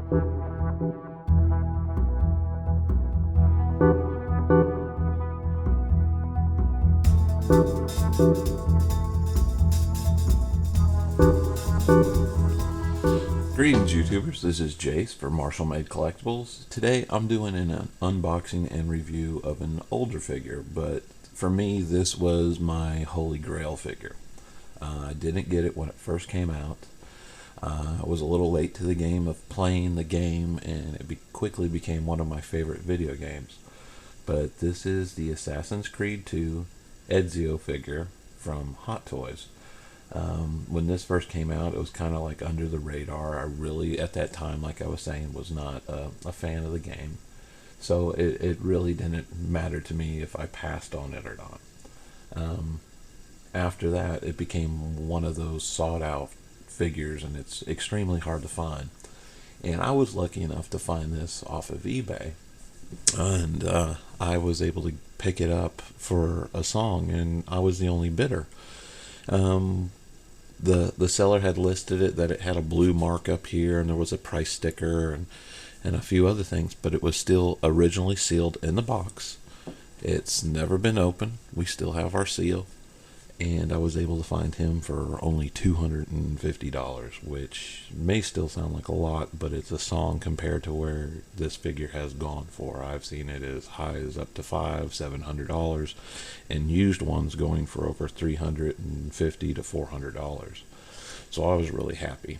Greetings YouTubers, this is Jace for Marshall Made Collectibles. Today I'm doing an unboxing and review of an older figure, but for me this was my holy grail figure. I didn't get it when it first came out. I was a little late to the game of playing the game, and it quickly became one of my favorite video games. But this is the Assassin's Creed 2 Ezio figure from Hot Toys. When this first came out, it was kind of like under the radar. I really, at that time, like I was saying, was not a fan of the game. So it really didn't matter to me if I passed on it or not. After that, it became one of those sought out figures, and it's extremely hard to find. And I was lucky enough to find this off of eBay. And I was able to pick it up for a song, and I was the only bidder. The seller had listed it that it had a blue mark up here, and there was a price sticker and a few other things, but it was still originally sealed in the box. It's never been opened. We still have our seal, and I was able to find him for only $250, which may still sound like a lot, but it's a song compared to where this figure has gone for. I've seen it as high as up to $500-700, and used ones going for over $350 to $400. So I was really happy.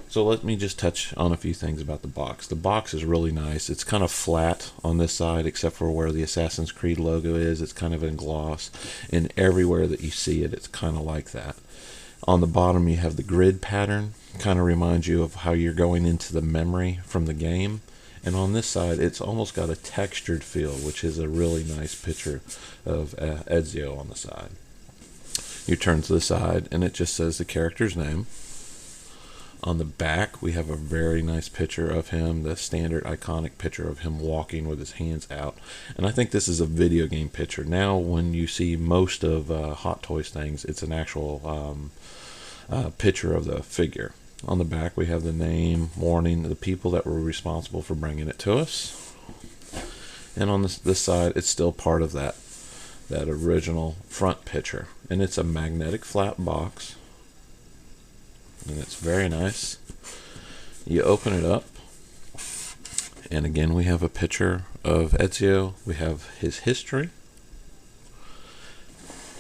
So let me just touch on a few things about the box. The box is really nice. It's kind of flat on this side, except for where the Assassin's Creed logo is. It's kind of in gloss, and everywhere that you see it, it's kind of like that. On the bottom, you have the grid pattern. Kind of reminds you of how you're going into the memory from the game. And on this side, it's almost got a textured feel, which is a really nice picture of Ezio on the side. You turn to the side, and it just says the character's name. On the back, we have a very nice picture of him, the standard iconic picture of him walking with his hands out. And I think this is a video game picture. Now, when you see most of Hot Toys things, it's an actual picture of the figure. On the back, we have the name, warning, the people that were responsible for bringing it to us. And on this side, it's still part of that original front picture. And it's a magnetic flat box, and it's very nice. You open it up, and again we have a picture of Ezio. We have his history,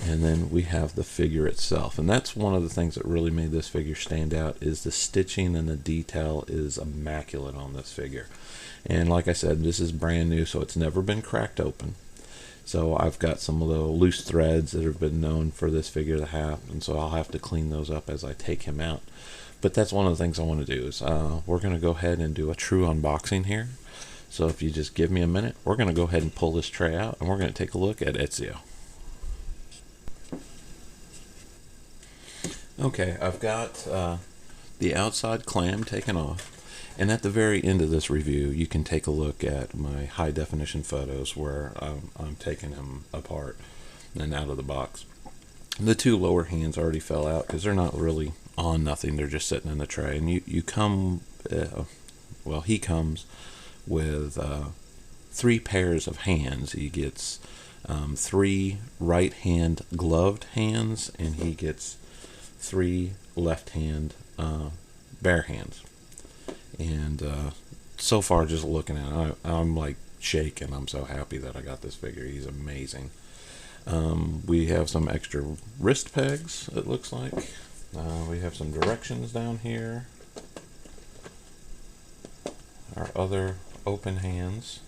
and then we have the figure itself. And that's one of the things that really made this figure stand out, is the stitching and the detail is immaculate on this figure. And like I said, this is brand new, so it's never been cracked open. So I've got some of the loose threads that have been known for this figure to have, and so I'll have to clean those up as I take him out. But that's one of the things I want to do is we're going to go ahead and do a true unboxing here. So if you just give me a minute, we're going to go ahead and pull this tray out, and we're going to take a look at Ezio. Okay, I've got the outside clam taken off. And at the very end of this review, you can take a look at my high definition photos where I'm taking him apart and out of the box. The two lower hands already fell out because they're not really on nothing. They're just sitting in the tray. And you come, well, he comes with 3 pairs of hands. He gets 3 right hand gloved hands, and he gets 3 left hand bare hands. And so far, just looking at it, I'm like shaking. I'm so happy that I got this figure. He's amazing. We have some extra wrist pegs, it looks like. We have some directions down here. Our other open hands.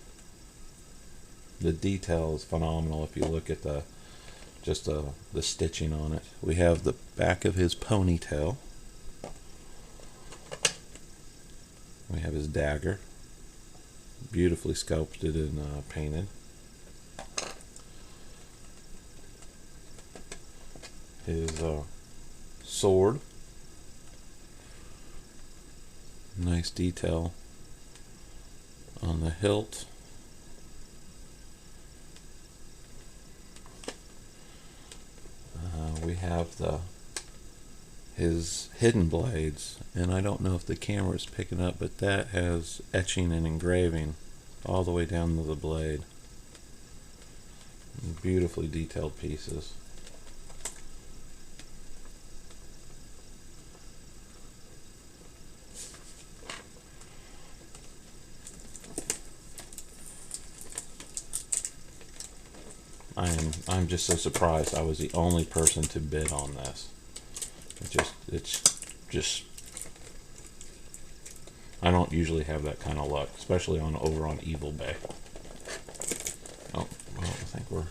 The detail is phenomenal if you look at the stitching on it. We have the back of his ponytail. We have his dagger, beautifully sculpted and painted. His sword, nice detail on the hilt. We have the his hidden blades, and I don't know if the camera is picking up, but that has etching and engraving all the way down to the blade. Beautifully detailed pieces. I'm just so surprised I was the only person to bid on this. It's just I don't usually have that kind of luck, especially over on Evil Bay. Oh, well, I think we're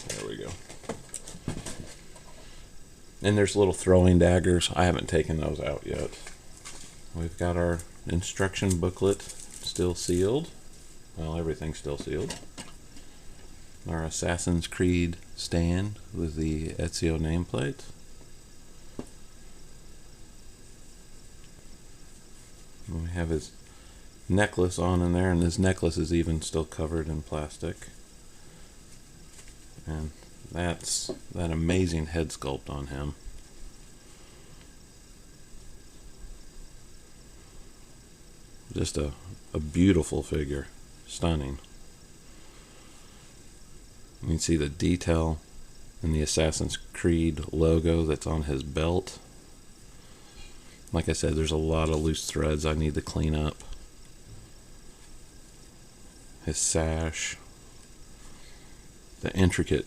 there we go. And there's little throwing daggers. I haven't taken those out yet. We've got our instruction booklet still sealed. Well, everything's still sealed. Our Assassin's Creed stand with the Ezio nameplate. And we have his necklace on in there, and his necklace is even still covered in plastic. And that's that amazing head sculpt on him. Just a beautiful figure. Stunning. You can see the detail in the Assassin's Creed logo that's on his belt. Like I said, there's a lot of loose threads I need to clean up. His sash. The intricate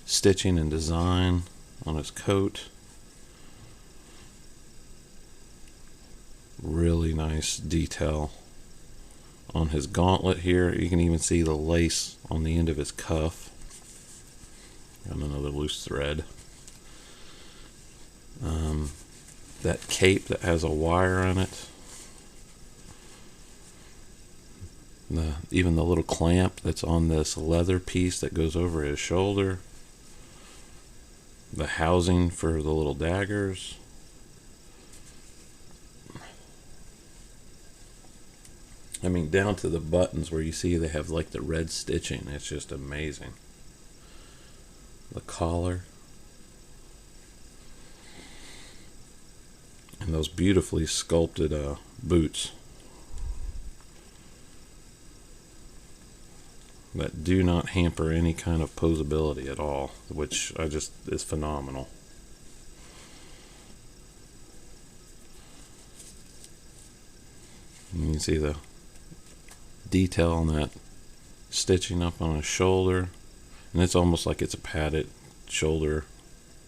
stitching and design on his coat. Really nice detail on his gauntlet here. You can even see the lace on the end of his cuff. And another loose thread. That cape that has a wire on it. Even the little clamp that's on this leather piece that goes over his shoulder. The housing for the little daggers. I mean, down to the buttons where you see they have like the red stitching. It's just amazing. The collar. And those beautifully sculpted boots. That do not hamper any kind of posability at all, which is phenomenal. And you can see the detail on that stitching up on his shoulder, and it's almost like it's a padded shoulder,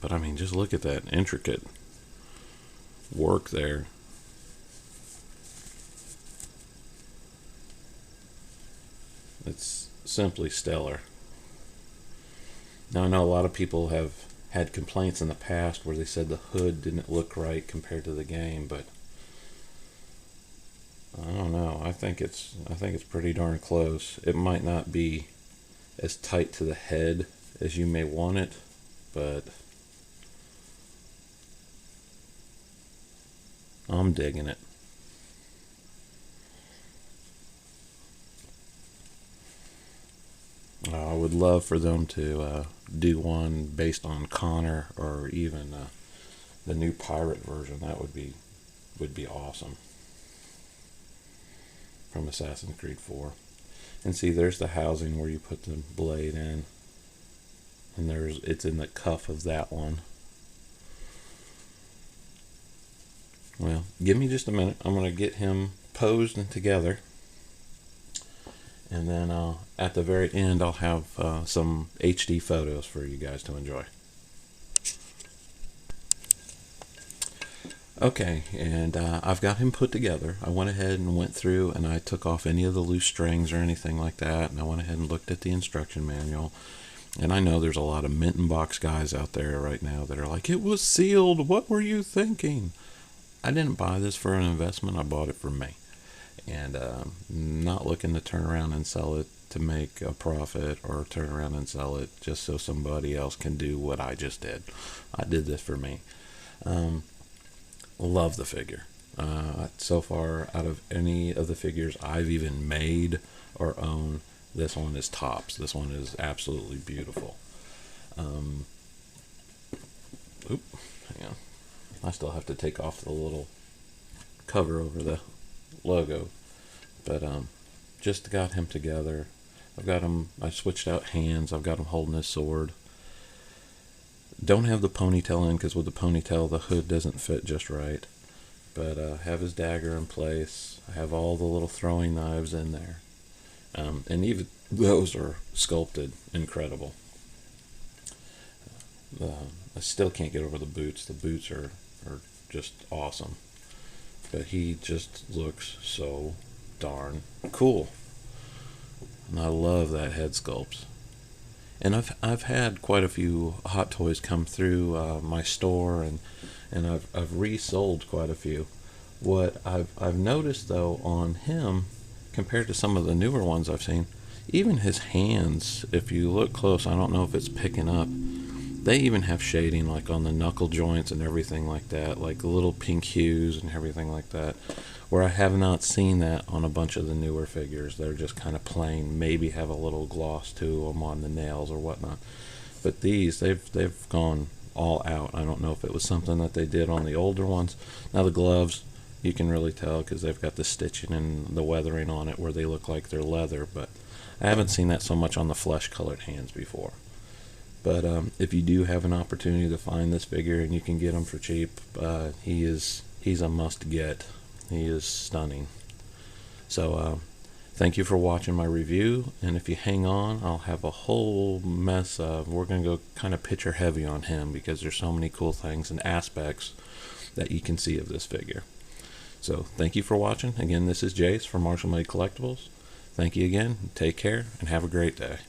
but I mean, just look at that intricate work there. It's simply stellar. Now I know a lot of people have had complaints in the past where they said the hood didn't look right compared to the game, but I don't know. I think it's pretty darn close. It might not be as tight to the head as you may want it, but I'm digging it. I would love for them to do one based on Connor, or even the new pirate version. That would be awesome. From Assassin's Creed 4. And see, there's the housing where you put the blade in. And it's in the cuff of that one. Well, give me just a minute. I'm going to get him posed and together. And then at the very end, I'll have some HD photos for you guys to enjoy. Okay, and I've got him put together. I went ahead and went through and I took off any of the loose strings or anything like that, and I went ahead and looked at the instruction manual. And I know there's a lot of mint and box guys out there right now that are like, it was sealed, what were you thinking? I didn't buy this for an investment, I bought it for me. And not looking to turn around and sell it to make a profit, or turn around and sell it just so somebody else can do what I just did. I did this for me. Love the figure. So far, out of any of the figures I've even made or own, This one is tops. This one is absolutely beautiful. Oop, hang on. I still have to take off the little cover over the logo, but just got him together. I've got him. I switched out hands. I've got him holding his sword. Don't have the ponytail in because with the ponytail the hood doesn't fit just right. But have his dagger in place. I have all the little throwing knives in there, and even those are sculpted incredible. I still can't get over the boots. The boots are just awesome. But he just looks so darn cool. And I love that head sculpt. And I've had quite a few Hot Toys come through my store, and I've resold quite a few. What I've noticed though on him, compared to some of the newer ones I've seen, even his hands, if you look close, I don't know if it's picking up, they even have shading like on the knuckle joints and everything like that, like little pink hues and everything like that, where I have not seen that on a bunch of the newer figures. They're just kind of plain, maybe have a little gloss to them on the nails or whatnot. But these, they've gone all out. I don't know if it was something that they did on the older ones. Now the gloves, you can really tell because they've got the stitching and the weathering on it where they look like they're leather, but I haven't seen that so much on the flesh colored hands before. But if you do have an opportunity to find this figure and you can get him for cheap, he's a must get. He is stunning. So thank you for watching my review, and if you hang on, I'll have a whole mess of, we're going to go kind of picture heavy on him because there's so many cool things and aspects that you can see of this figure. So thank you for watching. Again, this is Jace from Marshall Made Collectibles. Thank you again. Take care and have a great day.